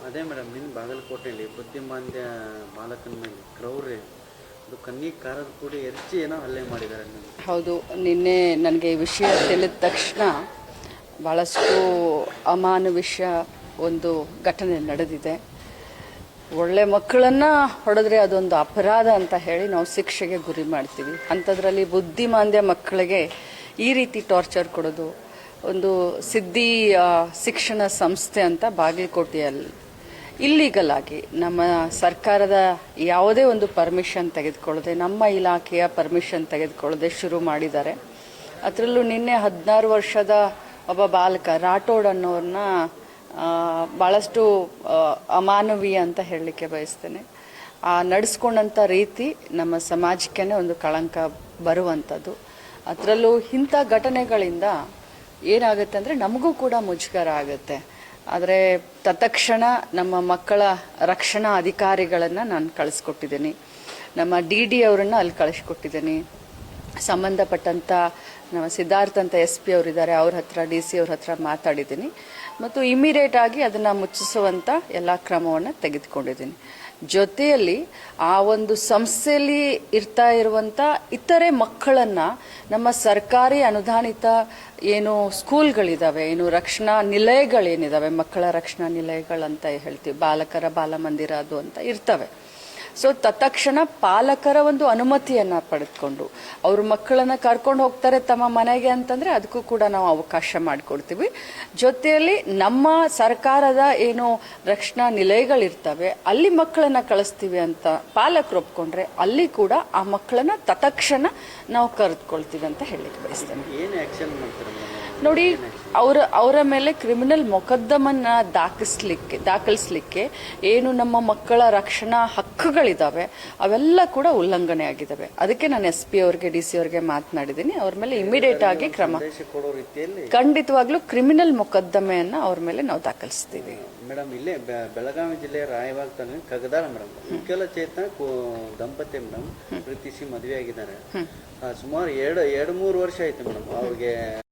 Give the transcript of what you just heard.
ಅದೇ ಮೇಡಮ್, ನಿನ್ನ ಬಾಗಲಕೋಟೆಯಲ್ಲಿ ಬುದ್ಧಿಮಾಂದ್ಯ ಬಾಲಕನ ಮೇಲೆ ಕ್ರೌರ್ಯ, ಅದು ಕಣ್ಣಿಗೆ ಕಾರದ ಕೂಡಿ ಎರಚಿ ಏನೋ ಹಲ್ಲೆ ಮಾಡಿದ್ದಾರೆ. ಹೌದು, ನಿನ್ನೆ ನನಗೆ ಈ ವಿಷಯ ತಿಳಿದ ತಕ್ಷಣ ಭಾಳಷ್ಟು ಅಮಾನುಷ ಒಂದು ಘಟನೆ ನಡೆದಿದೆ. ಒಳ್ಳೆ ಮಕ್ಕಳನ್ನು ಹೊಡೆದ್ರೆ ಅದೊಂದು ಅಪರಾಧ ಅಂತ ಹೇಳಿ ನಾವು ಶಿಕ್ಷೆಗೆ ಗುರಿ ಮಾಡ್ತೀವಿ. ಅಂಥದ್ರಲ್ಲಿ ಬುದ್ಧಿಮಾಂದ್ಯ ಮಕ್ಕಳಿಗೆ ಈ ರೀತಿ ಟಾರ್ಚರ್ ಕೊಡೋದು, ಒಂದು ಸಿದ್ಧಿ ಶಿಕ್ಷಣ ಸಂಸ್ಥೆ ಅಂತ ಬಾಗಲಕೋಟೆಯಲ್ಲಿ ಇಲ್ಲೀಗಲ್ ಆಗಿ ನಮ್ಮ ಸರ್ಕಾರದ ಯಾವುದೇ ಒಂದು ಪರ್ಮಿಷನ್ ತೆಗೆದುಕೊಳ್ಳದೆ, ನಮ್ಮ ಇಲಾಖೆಯ ಪರ್ಮಿಷನ್ ತೆಗೆದುಕೊಳ್ಳದೆ ಶುರು ಮಾಡಿದ್ದಾರೆ. ಅದರಲ್ಲೂ ನಿನ್ನೆ 16 ವರ್ಷದ ಒಬ್ಬ ಬಾಲಕ ರಾಠೋಡ್ ಅನ್ನೋರನ್ನ ಭಾಳಷ್ಟು ಅಮಾನವೀಯ ಅಂತ ಹೇಳಲಿಕ್ಕೆ ಬಯಸ್ತೇನೆ. ನಡೆಸ್ಕೊಂಡಂಥ ರೀತಿ ನಮ್ಮ ಸಮಾಜಕ್ಕೆ ಒಂದು ಕಳಂಕ ಬರುವಂಥದ್ದು. ಅದರಲ್ಲೂ ಇಂಥ ಘಟನೆಗಳಿಂದ ಏನಾಗುತ್ತೆ ಅಂದರೆ ನಮಗೂ ಕೂಡ ಮುಜುಗರ ಆಗುತ್ತೆ. ಆದರೆ ತತ್ಕ್ಷಣ ನಮ್ಮ ಮಕ್ಕಳ ರಕ್ಷಣಾ ಅಧಿಕಾರಿಗಳನ್ನು ನಾನು ಕಳಿಸ್ಕೊಟ್ಟಿದ್ದೀನಿ, ನಮ್ಮ ಡಿ ಅವರನ್ನು ಅಲ್ಲಿ ಕಳಿಸ್ಕೊಟ್ಟಿದ್ದೀನಿ. ಸಂಬಂಧಪಟ್ಟಂಥ ನಮ್ಮ ಸಿದ್ಧಾರ್ಥ ಅಂತ SP ಅವರಿದ್ದಾರೆ, ಅವ್ರ ಹತ್ರ DC ಅವ್ರ ಹತ್ರ ಮಾತಾಡಿದ್ದೀನಿ ಮತ್ತು ಇಮಿಡಿಯೇಟ್ ಆಗಿ ಅದನ್ನು ಮುಚ್ಚಿಸುವಂಥ ಎಲ್ಲ ಕ್ರಮವನ್ನು ತೆಗೆದುಕೊಂಡಿದ್ದೀನಿ. ಜೊತೆಯಲ್ಲಿ ಆ ಒಂದು ಸಂಸ್ಥೆಯಲ್ಲಿ ಇರ್ತಾ ಇರುವಂಥ ಇತರೆ ಮಕ್ಕಳನ್ನು ನಮ್ಮ ಸರ್ಕಾರಿ ಅನುದಾನಿತ ಏನು ಸ್ಕೂಲ್ಗಳಿದ್ದಾವೆ, ಏನು ರಕ್ಷಣಾ ನಿಲಯಗಳೇನಿದ್ದಾವೆ, ಮಕ್ಕಳ ರಕ್ಷಣಾ ನಿಲಯಗಳಂತ ಹೇಳ್ತೀವಿ, ಬಾಲಕರ ಬಾಲಮಂದಿರ ಅದು ಅಂತ ಇರ್ತವೆ. ಸೊ ತತ್ಕ್ಷಣ ಪಾಲಕರ ಒಂದು ಅನುಮತಿಯನ್ನು ಪಡೆದುಕೊಂಡು ಅವ್ರ ಮಕ್ಕಳನ್ನು ಕರ್ಕೊಂಡು ಹೋಗ್ತಾರೆ ತಮ್ಮ ಮನೆಗೆ ಅಂತಂದರೆ ಅದಕ್ಕೂ ಕೂಡ ನಾವು ಅವಕಾಶ ಮಾಡಿಕೊಡ್ತೀವಿ. ಜೊತೆಯಲ್ಲಿ ನಮ್ಮ ಸರ್ಕಾರದ ಏನು ರಕ್ಷಣಾ ನಿಲಯಗಳಿರ್ತವೆ ಅಲ್ಲಿ ಮಕ್ಕಳನ್ನು ಕಳಿಸ್ತೀವಿ ಅಂತ ಪಾಲಕರು ಒಪ್ಕೊಂಡ್ರೆ ಅಲ್ಲಿ ಕೂಡ ಆ ಮಕ್ಕಳನ್ನು ತತ್ಕ್ಷಣ ನಾವು ಕರೆದುಕೊಳ್ತೀವಿ ಅಂತ ಹೇಳಲಿಕ್ಕೆ ಬಯಸ್ತೇನೆ. ಏನು ಆ್ಯಕ್ಷನ್ ಮಾಡ್ತಾರೆ ನೋಡಿ, ಅವರ ಮೇಲೆ ಕ್ರಿಮಿನಲ್ ಮೊಕದ್ದಮನ್ನ ದಾಖಲಿಸಲಿಕ್ಕೆ ಏನು ನಮ್ಮ ಮಕ್ಕಳ ರಕ್ಷಣಾ ಹಕ್ಕುಗಳಿದ್ದಾವೆ ಅವೆಲ್ಲ ಕೂಡ ಉಲ್ಲಂಘನೆ ಆಗಿದ್ದಾವೆ. ಅದಕ್ಕೆ ನಾನು SP ಅವ್ರಿಗೆ DC ಅವ್ರಿಗೆ ಮಾತನಾಡಿದ್ದೀನಿ. ಅವ್ರ ಮೇಲೆ ಇಮಿಡಿಯೇಟ್ ಆಗಿ ಕ್ರಮ, ಖಂಡಿತವಾಗ್ಲೂ ಕ್ರಿಮಿನಲ್ ಮೊಕದ್ದಮೆಯನ್ನ ಅವ್ರ ಮೇಲೆ ನಾವು ದಾಖಲಿಸ್ತೀವಿ. ಮೇಡಮ್, ಇಲ್ಲೇ ಬೆಳಗಾವಿ ಜಿಲ್ಲೆಯ ರಾಯಬಾಗ ತಾಲೂಕಿನ ಕಗದಾಳ ಮೇಡಮ್, ವಿಕಲ ಚೇತನ ದಂಪತಿ ಮೇಡಮ್ ಪ್ರೀತಿಸಿ ಮದುವೆ ಆಗಿದ್ದಾರೆ. ಸುಮಾರು 2-3 ವರ್ಷ ಆಯ್ತು ಮೇಡಮ್. ಅವ್ರಿಗೆ